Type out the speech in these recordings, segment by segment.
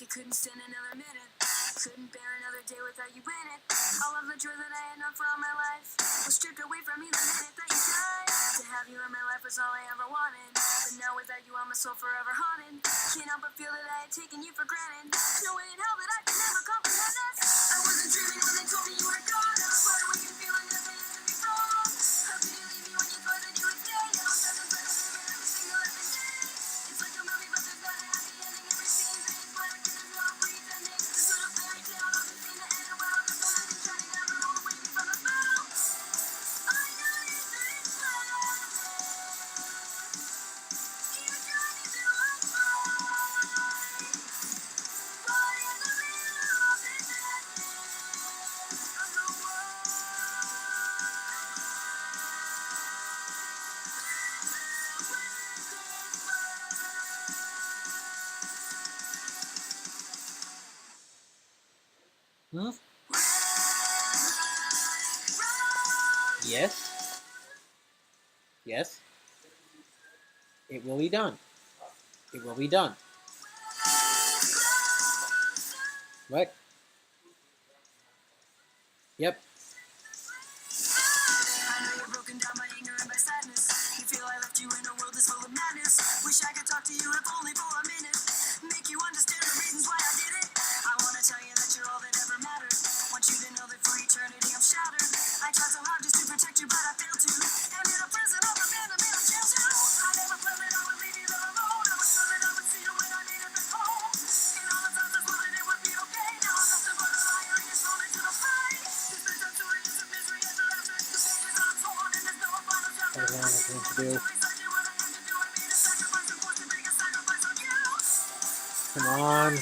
I couldn't stand another minute. Couldn't bear another day without you in it. All of the joy that I had known for all my life was stripped away from me the minute that you died. To have you in my life was all I ever wanted, but now without you I'm my soul forever haunted. Can't help but feel that I had taken you for granted. No way in hell that I could never comprehend this. I wasn't dreaming when they told me you were gone. I was wide awake and feeling that they had to be wrong. How could you leave me when you thought that you would stay? Now I'm stuck inside of you every single every day. It's like a movie, but there's not a happy ending. Every scene's in black and there's no pretending. This little fairy tale doesn't seem to end well. The sun isn't shining down the road away me from the spell. I know you said it's fine. You drive me to a cry. Right in the middle of the madness of the world. Hmm? Yes. Yes. It will be done. It will be done. What? Yep. I know you're broken down by anger and by sadness. You feel I left you in a world that's full of madness. Wish I could talk to you if only for a minute. Make you understand the reasons why I did it. I wanna tell you that you're all that ever mattered. Want you to know that for eternity I'm shattered. I tried so hard just to protect you, but I failed to. And in a prison of abandonment I'm jailed too. I never planned that I would leave you there alone. I was sure that I would see you when I made it back home. And all the times I swore that it would be okay. Now I'm nothing but a liar and you're thrown into the fray. This bedtime story is a misery ever after. The pages are torn and there's no final chapter. I don't know what to do. Come on.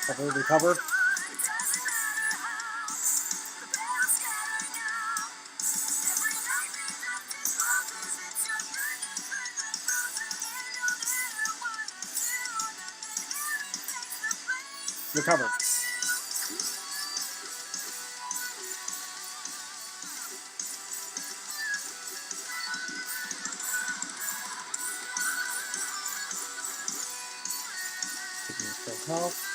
Cover, recover. Recover. Taking your health.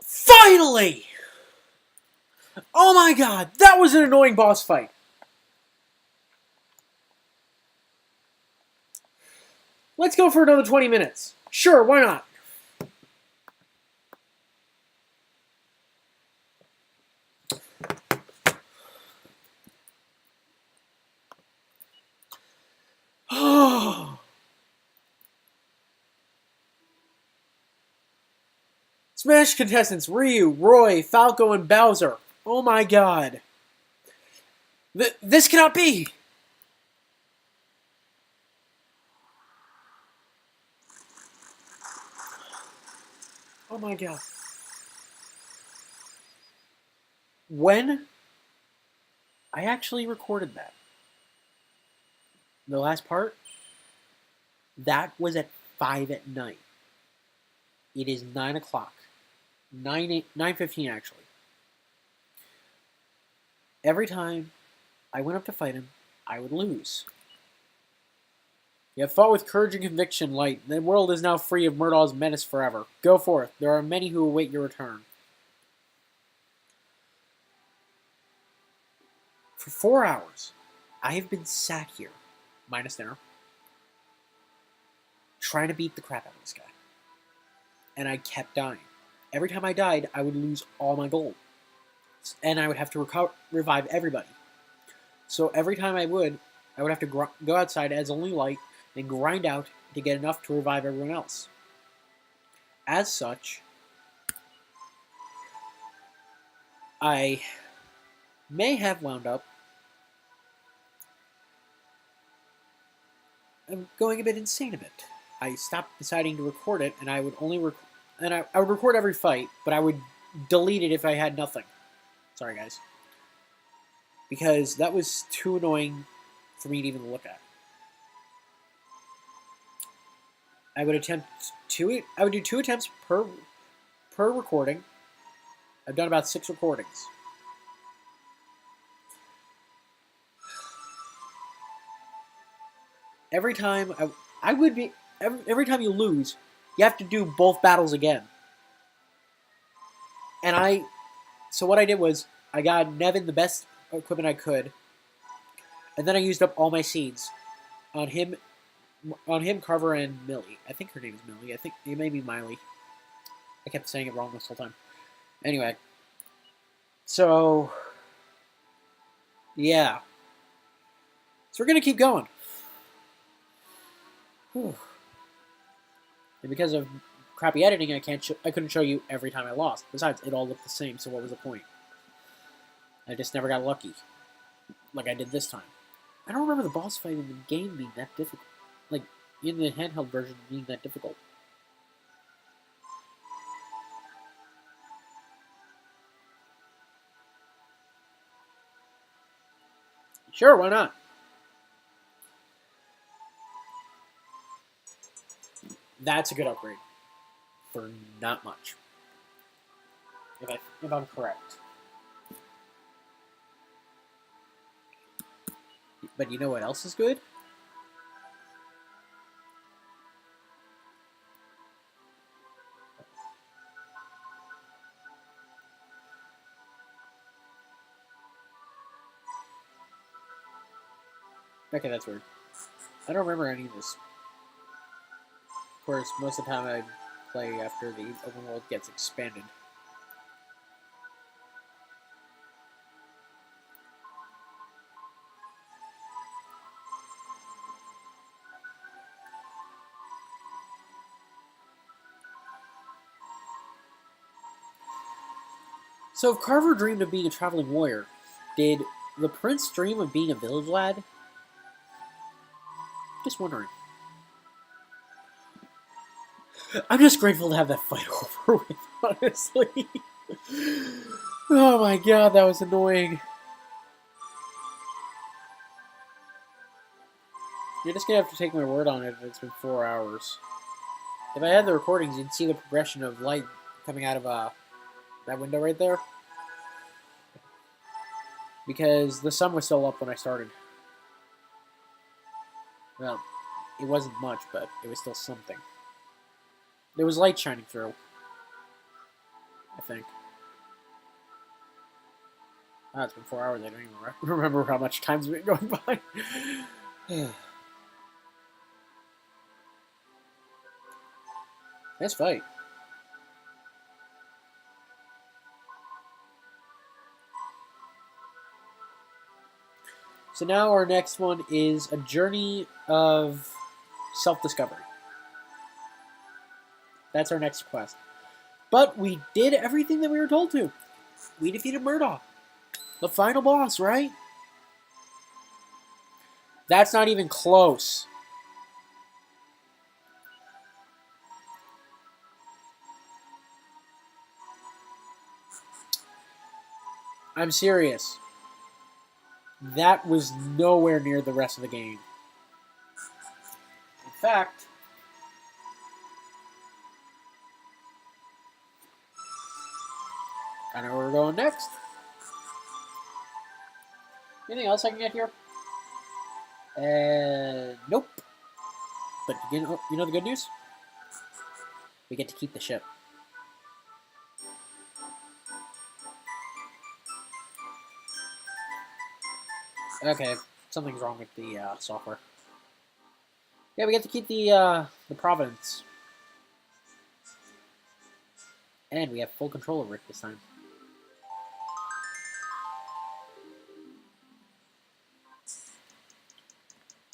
Finally! Oh my god, that was an annoying boss fight. Let's go for another 20 minutes. Sure, why not? Smash contestants Ryu, Roy, Falco, and Bowser. Oh my god. This cannot be! Oh my god. When? I actually recorded that. The last part? That was at 5 at night. It is 9 o'clock. 9:15 actually. Every time I went up to fight him, I would lose. You have fought with courage and conviction, Light. The world is now free of Murdaw's menace forever. Go forth. There are many who await your return. For 4 hours, I have been sat here, minus dinner, trying to beat the crap out of this guy. And I kept dying. Every time I died, I would lose all my gold. And I would have to revive everybody. So every time I would have to go outside as only Light and grind out to get enough to revive everyone else. As such, I may have wound up going a bit insane a bit. I stopped deciding to record it, and I would only I would record every fight, but I would delete it if I had nothing. Sorry, guys. Because that was too annoying for me to even look at. I would do 2 attempts per recording. I've done about 6 recordings. Every time every time you lose, you have to do both battles again. And so what I did was I got Nevin the best equipment I could, and then I used up all my seeds on him, Carver, and Millie. I think her name is Millie. I think it may be Miley. I kept saying it wrong this whole time. Anyway, so yeah, so we're gonna keep going. Whew. And because of crappy editing, I couldn't show you every time I lost. Besides, it all looked the same, so what was the point? I just never got lucky, like I did this time. I don't remember the boss fight in the game being that difficult. Like, in the handheld version being that difficult. Sure, why not? That's a good upgrade. For not much. If I'm correct. But you know what else is good? Okay, that's weird. I don't remember any of this. Of course, most of the time I play after the open world gets expanded. So if Carver dreamed of being a traveling warrior, did the prince dream of being a village lad? Just wondering. I'm just grateful to have that fight over with, honestly. Oh my god, that was annoying. You're just gonna have to take my word on it if it's been 4 hours. If I had the recordings, you'd see the progression of light coming out of that window right there. Because the sun was still up when I started. Well, it wasn't much, but it was still something. There was light shining through. I think. Ah, it's been 4 hours. I don't even remember how much time's been going by. Nice fight. So now our next one is a journey of self-discovery. That's our next quest. But we did everything that we were told to. We defeated Murdaw. The final boss, right? That's not even close. I'm serious. That was nowhere near the rest of the game. fact, I know where we're going next. Anything else I can get here? Nope. But you know the good news? We get to keep the ship. Okay, something's wrong with the software. Yeah, we get to keep the Providence. And we have full control over it this time.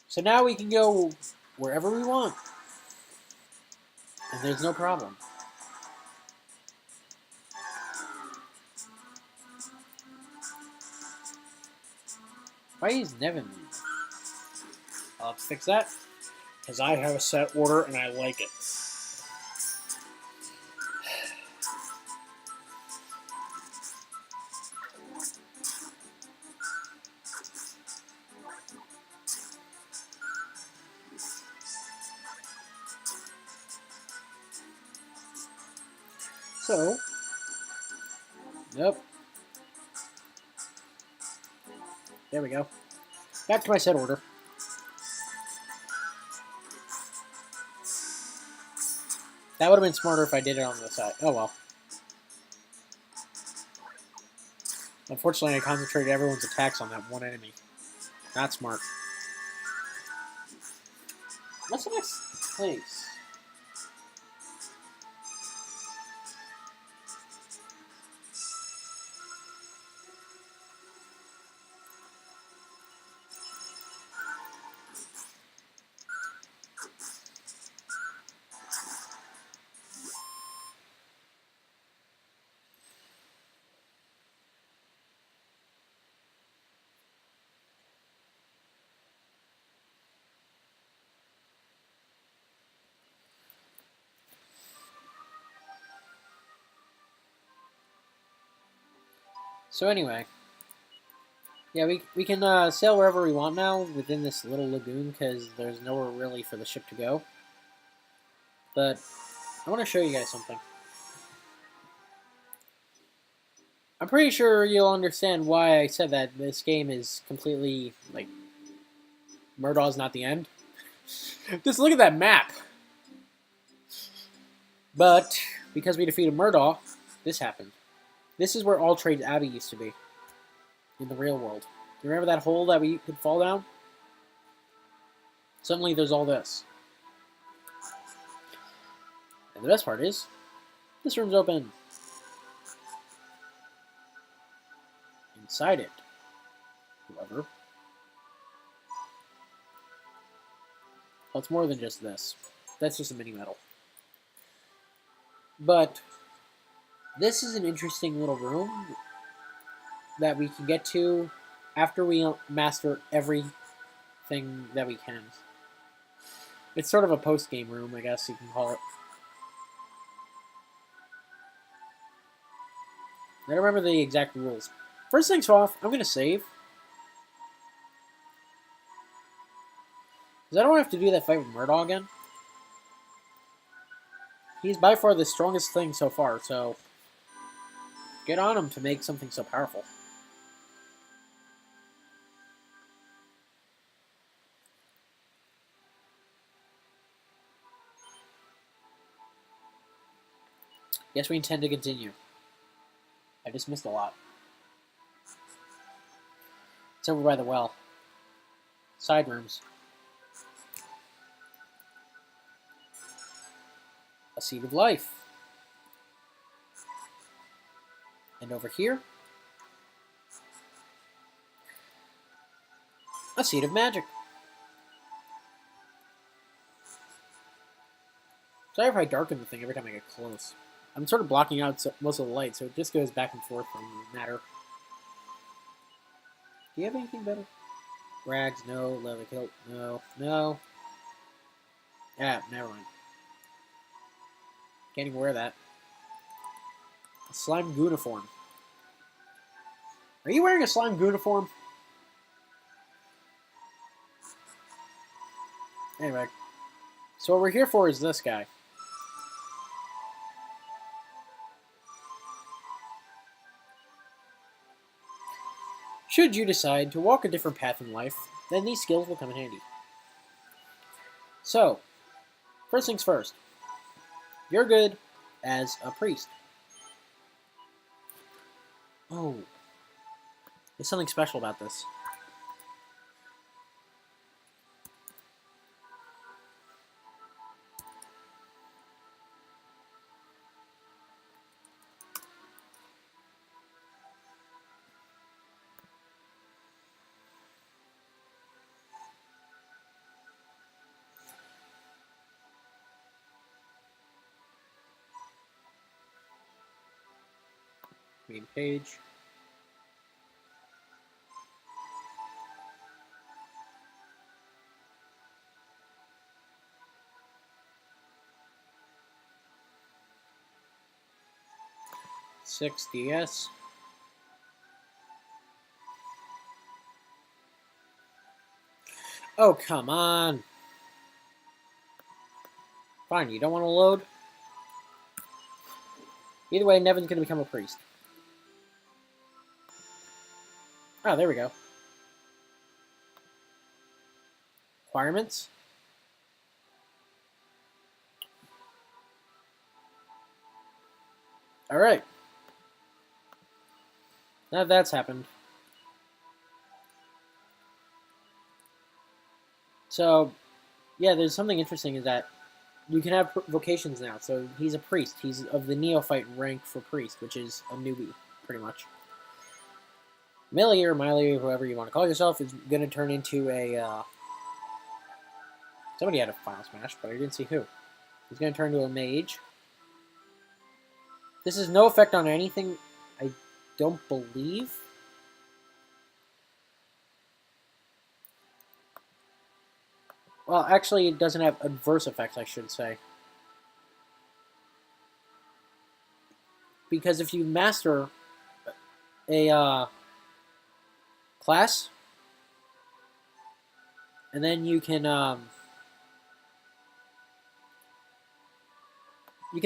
So now we can go wherever we want. And there's no problem. Why is Nevin? I'll have to fix that. Because I have a set order and I like it. So, yep. There we go. Back to my set order. That would have been smarter if I did it on the side. Oh well. Unfortunately, I concentrated everyone's attacks on that one enemy. Not smart. What's the next place? So anyway, yeah, we can sail wherever we want now within this little lagoon because there's nowhere really for the ship to go. But I want to show you guys something. I'm pretty sure you'll understand why I said that this game is completely, like, Murdaw's not the end. Just look at that map! But, because we defeated Murdaw, this happened. This is where All Trades Abbey used to be. In the real world. Do you remember that hole that we could fall down? Suddenly there's all this. And the best part is, this room's open. Inside it, however, well, it's more than just this. That's just a mini medal. But this is an interesting little room that we can get to after we master everything that we can. It's sort of a post-game room, I guess you can call it. I don't remember the exact rules. First things off, I'm going to save. Because I don't have to do that fight with Murdaw again. He's by far the strongest thing so far, so get on him to make something so powerful. Yes, we intend to continue. I just missed a lot. It's over by the well. Side rooms. A seed of life. And over here, a seed of magic. Sorry if I darken the thing every time I get close. I'm sort of blocking out most of the light, so it just goes back and forth from matter. Do you have anything better? Rags, no. Leather kilt, no. No. Yeah, never mind. Can't even wear that. A slime gooniform. Are you wearing a slime gooniform? Anyway. So what we're here for is this guy. Should you decide to walk a different path in life, then these skills will come in handy. So, first things first. You're good as a priest. Oh, there's something special about this. Main page. Six DS. Oh, come on. Fine, you don't want to load? Either way, Nevin's going to become a priest. Oh, there we go. Requirements? Alright. Now that's happened. So, yeah, there's something interesting is that you can have vocations now. So he's a priest. He's of the neophyte rank for priest, which is a newbie, pretty much. Millie or Miley, whoever you want to call yourself, is going to turn into a... Somebody had a Final Smash, but I didn't see who. He's going to turn into a mage. This has no effect on anything, I don't believe. Well, actually, it doesn't have adverse effects, I should say. Because if you master a class, and then you can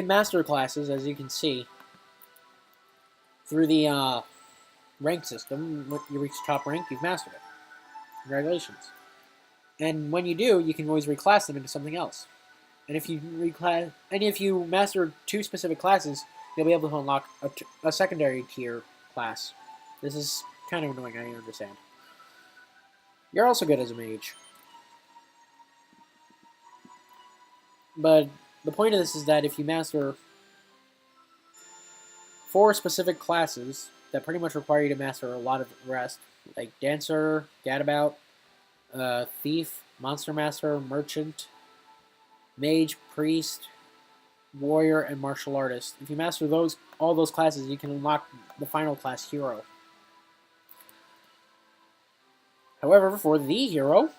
master classes, as you can see, through the rank system. When you reach top rank, you've mastered it. Congratulations. And when you do, you can always reclass them into something else. And if you master 2 specific classes, you'll be able to unlock a secondary tier class. This is kind of annoying, I understand. You're also good as a mage. But the point of this is that if you master 4 specific classes that pretty much require you to master a lot of the rest, like Dancer, Gadabout, Thief, Monster Master, Merchant, Mage, Priest, Warrior, and Martial Artist. If you master all those classes, you can unlock the final class, Hero. However, for the Hero,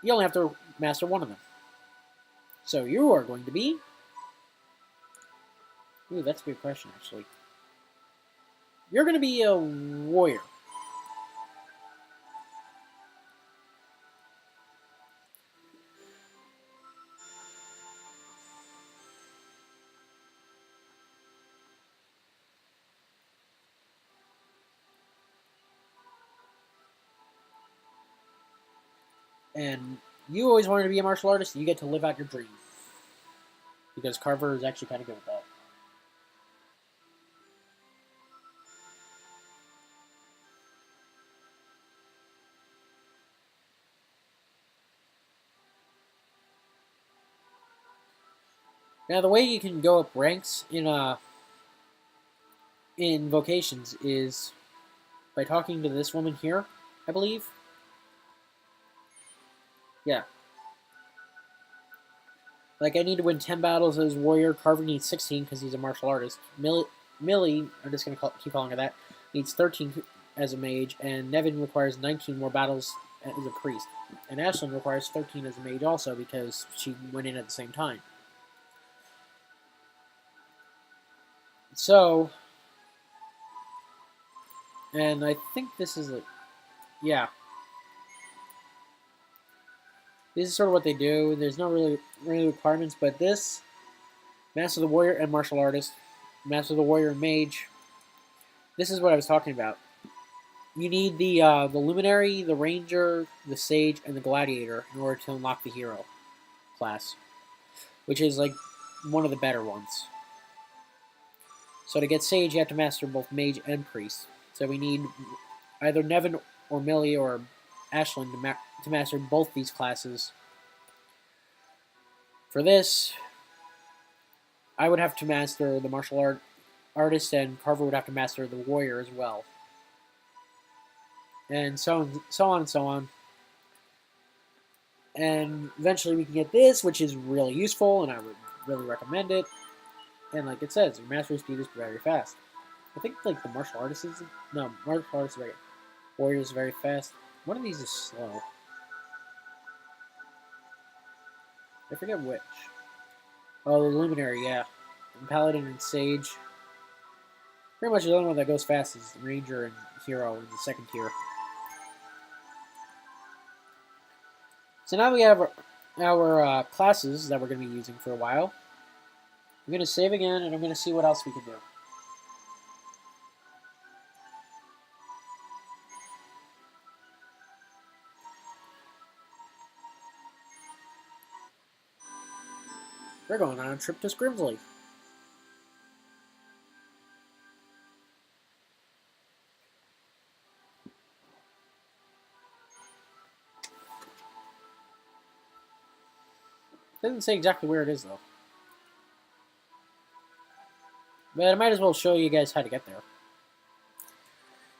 you only have to master 1 of them. So you are going to be... Ooh, that's a good question, actually. You're going to be a Warrior. And you always wanted to be a martial artist, and you get to live out your dream. Because Carver is actually kind of good at that. Now, the way you can go up ranks in vocations is by talking to this woman here, I believe. Yeah. Like, I need to win 10 battles as Warrior. Carver needs 16 because he's a martial artist. Millie, I'm just going to keep calling her that, needs 13 as a mage. And Nevin requires 19 more battles as a priest. And Ashlyn requires 13 as a mage also because she went in at the same time. So, and I think this is yeah. This is sort of what they do. There's no really requirements, but this Master of the Warrior and Martial Artist, Master of the Warrior and Mage. This is what I was talking about. You need the Luminary, the Ranger, the Sage, and the Gladiator in order to unlock the Hero class, which is like one of the better ones. So to get Sage, you have to master both Mage and Priest. So we need either Nevin or Millie or Ashlyn to master both these classes. For this, I would have to master the martial artist, and Carver would have to master the warrior as well. And so on and so on. And eventually we can get this, which is really useful, and I would really recommend it. And like it says, your mastery speed is very fast. I think like the martial artist is martial artist is very warrior is very fast. One of these is slow. I forget which. Oh, the Luminary, yeah. And Paladin and Sage. Pretty much the only one that goes fast is Ranger and Hero in the second tier. So now we have our classes that we're going to be using for a while. I'm going to save again, and I'm going to see what else we can do. We're going on a trip to Scrimsley. Doesn't say exactly where it is, though. But I might as well show you guys how to get there.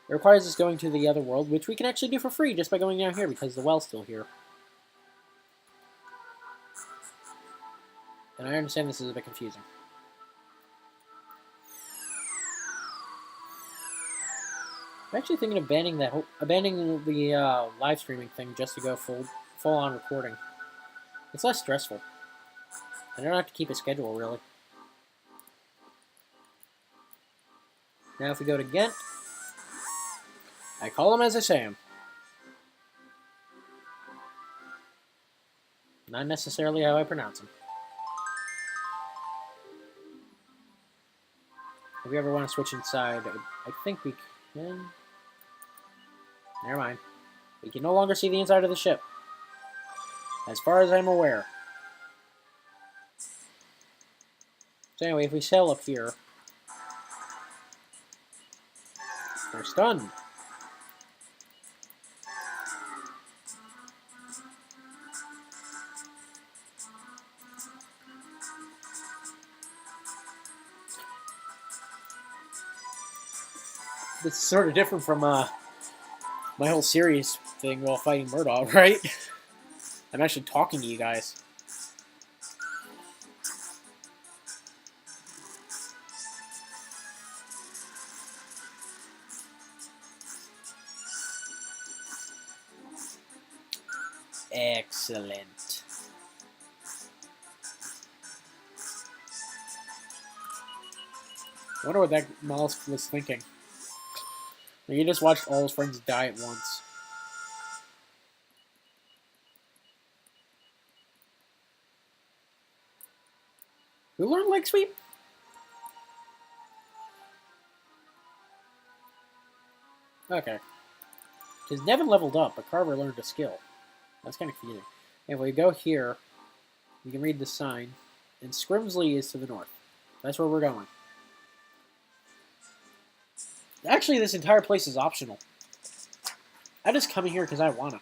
It requires us going to the other world, which we can actually do for free just by going down here because the well's still here. And I understand this is a bit confusing. I'm actually thinking of abandoning the live streaming thing just to go full on recording. It's less stressful. I don't have to keep a schedule, really. Now if we go to Ghent, I call him as I say him. Not necessarily how I pronounce him. If we ever want to switch inside, I think we can. Never mind. We can no longer see the inside of the ship. As far as I'm aware. So anyway, if we sail up here, we're stunned. This is sort of different from my whole series thing while fighting Murdaw, right? I'm actually talking to you guys. Excellent. I wonder what that mollusk was thinking. He just watched all his friends die at once. Who learned leg sweep? Okay. Because Nevin leveled up, but Carver learned a skill. That's kind of confusing. If we go here, we can read the sign, and Scrimsley is to the north. That's where we're going. Actually, this entire place is optional. I just come in here because I wanna.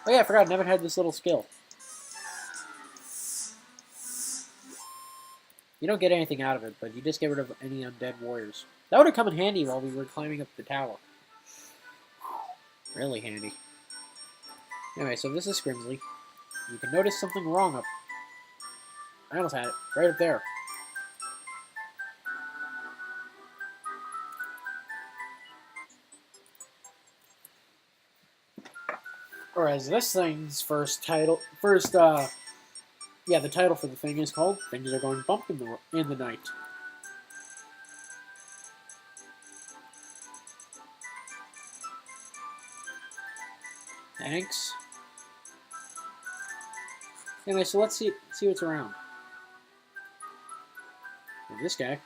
Oh yeah, I forgot Nevin had this little skill. You don't get anything out of it, but you just get rid of any undead warriors. That would have come in handy while we were climbing up the tower. Really handy. Anyway, so this is Scrimsley. You can notice something wrong up. I almost had it. Right up there. Whereas this thing's the title for the thing is called "Things Are Going Bump in the Night." Thanks. Anyway, so let's see what's around. And this guy.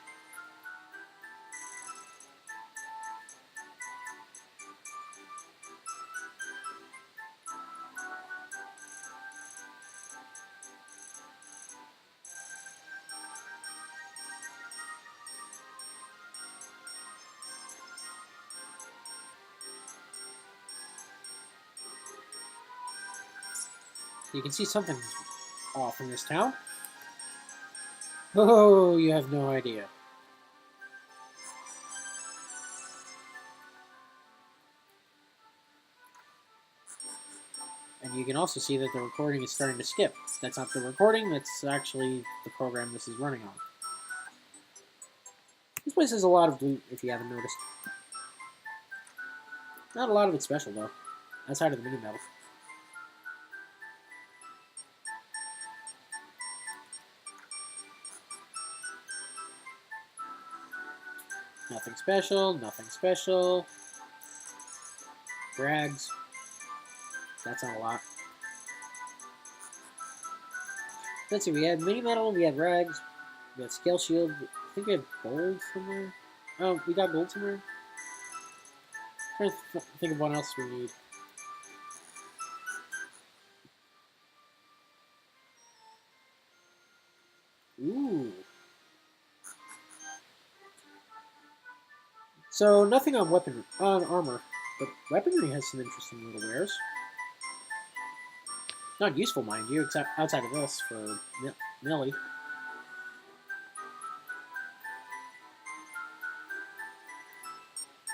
You can see something's off in this town. Oh, you have no idea. And you can also see that the recording is starting to skip. That's not the recording, that's actually the program this is running on. This place has a lot of loot, if you haven't noticed. Not a lot of it special, though, outside of the mini metal. Nothing special, nothing special. Rags. That's not a lot. Let's see, we had mini metal, we had rags, we had scale shield. I think we have gold somewhere. Oh, we got gold somewhere? I'm trying to think of what else we need. Ooh. So nothing on armor, but weaponry has some interesting little wares. Not useful, mind you, except outside of this for Millie.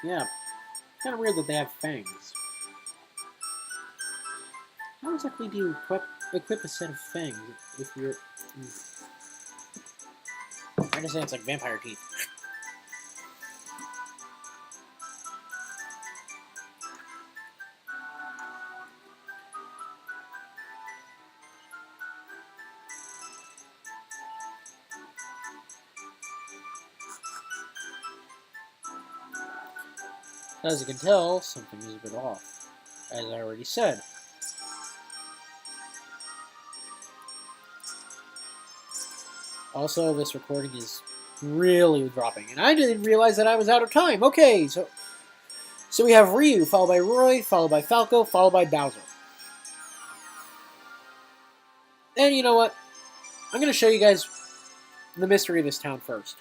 Yeah, kind of weird that they have fangs. How exactly do you equip a set of fangs if you're... I just say it's like vampire teeth. As you can tell, something is a bit off, as I already said. Also, this recording is really dropping, and I didn't realize that I was out of time. Okay, so we have Ryu, followed by Roy, followed by Falco, followed by Bowser. And you know what? I'm going to show you guys the mystery of this town first.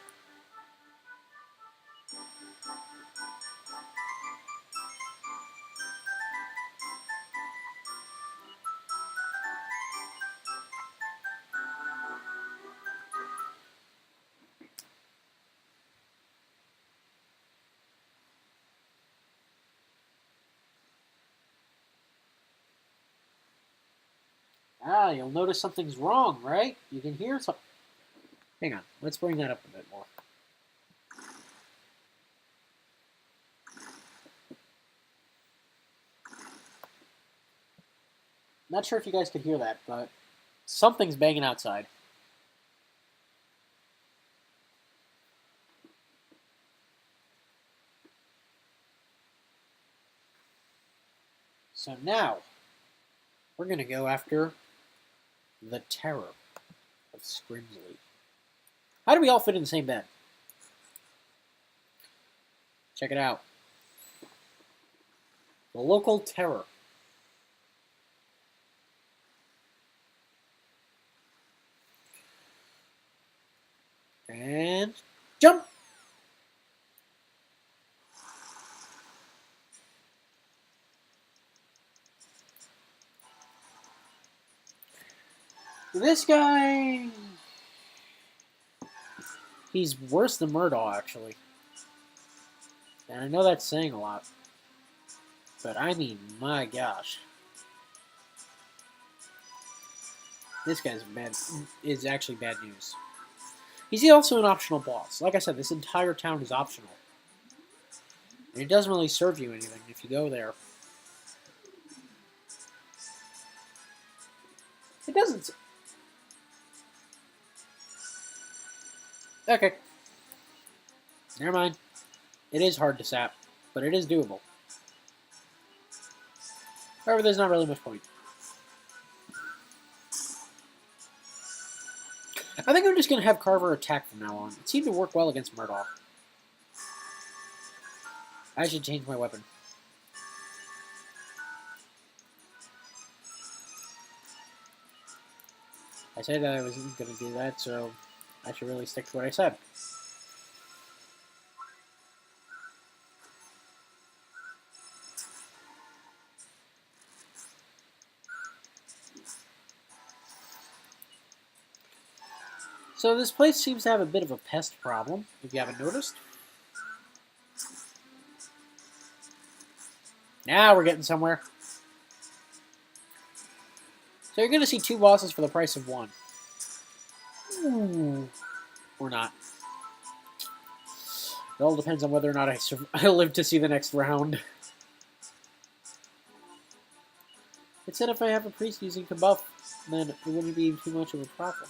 Ah, you'll notice something's wrong, right? You can hear something. Hang on, let's bring that up a bit more. Not sure if you guys could hear that, but something's banging outside. So now, we're going to go after the Terror of Scrimsley. How do we all fit in the same bed? Check it out. The local terror. And jump! This guy... he's worse than Murdaw, actually. And I know that's saying a lot. But I mean, my gosh. This guy's is actually bad news. He's also an optional boss. Like I said, this entire town is optional. And it doesn't really serve you anything if you go there. It doesn't... Okay. Never mind. It is hard to sap, but it is doable. However, there's not really much point. I think I'm just going to have Carver attack from now on. It seemed to work well against Murdaw. I should change my weapon. I said that I wasn't going to do that, so I should really stick to what I said. So this place seems to have a bit of a pest problem, if you haven't noticed. Now we're getting somewhere. So you're going to see 2 bosses for the price of 1. Ooh. Or not. It all depends on whether or not I live to see the next round. It said if I have a priest using to buff, then it wouldn't be too much of a problem.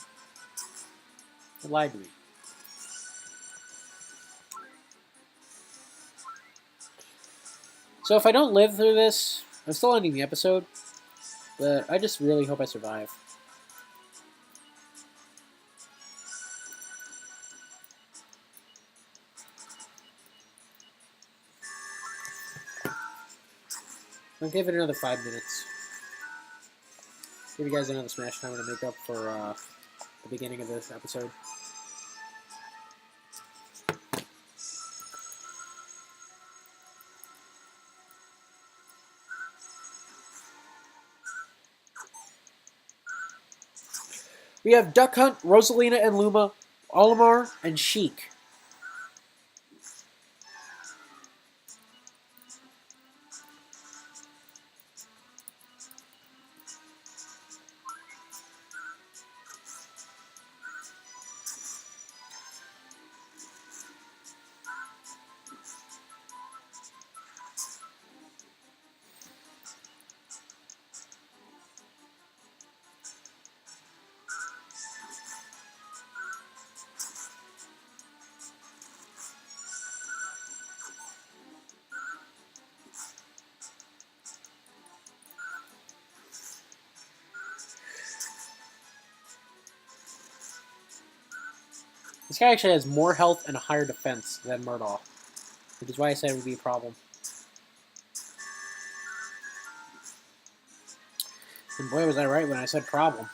It lied to me. So if I don't live through this, I'm still ending the episode, but I just really hope I survive. I'll give it another 5 minutes. Give you guys another smash time to make up for the beginning of this episode. We have Duck Hunt, Rosalina and Luma, Olimar, and Sheik. This guy actually has more health and a higher defense than Murdaw, which is why I said it would be a problem. And boy, was I right when I said problem.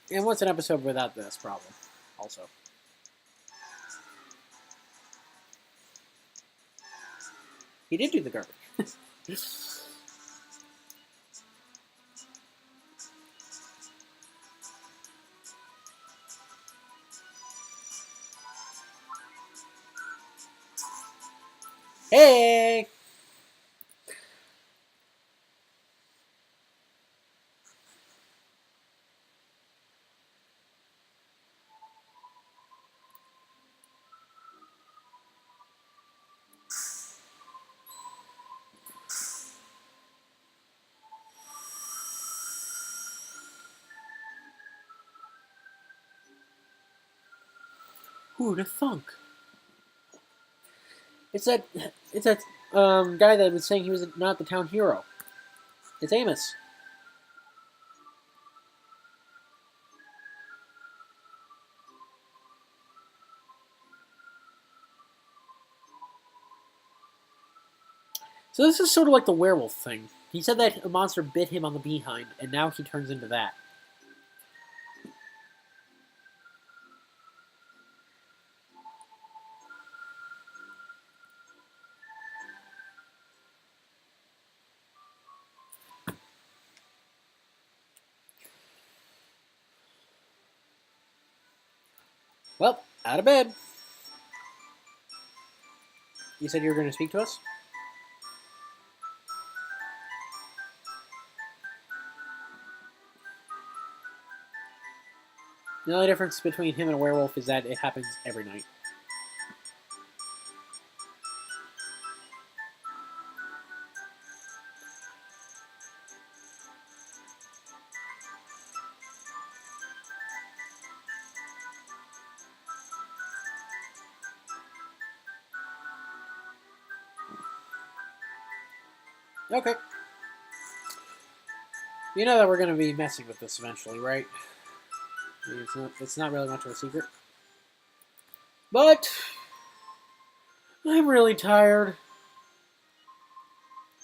And what's an episode without this problem, also? He did do the garbage. Hey! Who'da thunk? It's that guy that was saying he was not the town hero. It's Amos. So this is sort of like the werewolf thing. He said that a monster bit him on the behind, and now he turns into that. Well, out of bed. You said you were going to speak to us? The only difference between him and a werewolf is that it happens every night. Okay. You know that we're going to be messing with this eventually, right? It's not really much of a secret. But I'm really tired.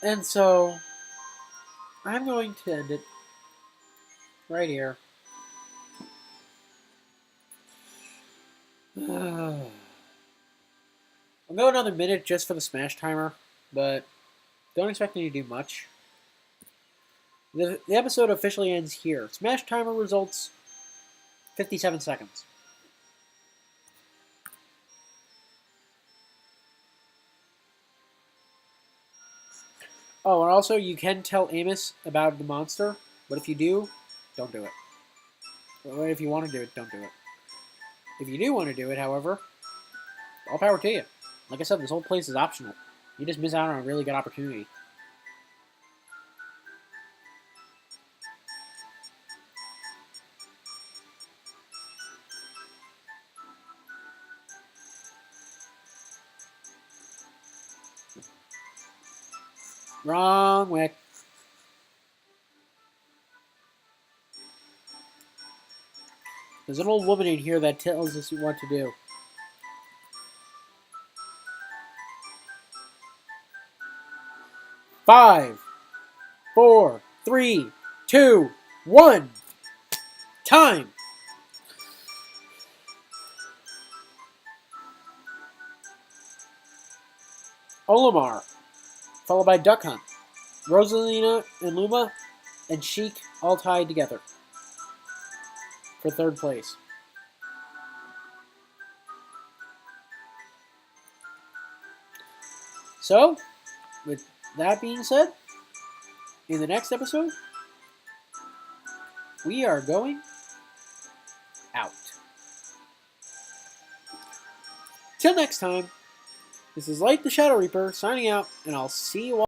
And so I'm going to end it right here. I'll go another minute just for the smash timer, but don't expect me to do much. The episode officially ends here. Smash timer results 57 seconds. Oh, and also you can tell Amos about the monster, but if you do, don't do it. Or if you want to do it, don't do it. If you do want to do it, however, all power to you. Like I said, this whole place is optional. You just miss out on a really good opportunity. Wrong way. There's an old woman in here that tells us what to do. 5, 4, 3, 2, 1. Time! Olimar, followed by Duck Hunt. Rosalina and Luma and Sheik all tied together for third place. So, with that being said, in the next episode, we are going out. Till next time, this is Light the Shadow Reaper signing out, and I'll see you all.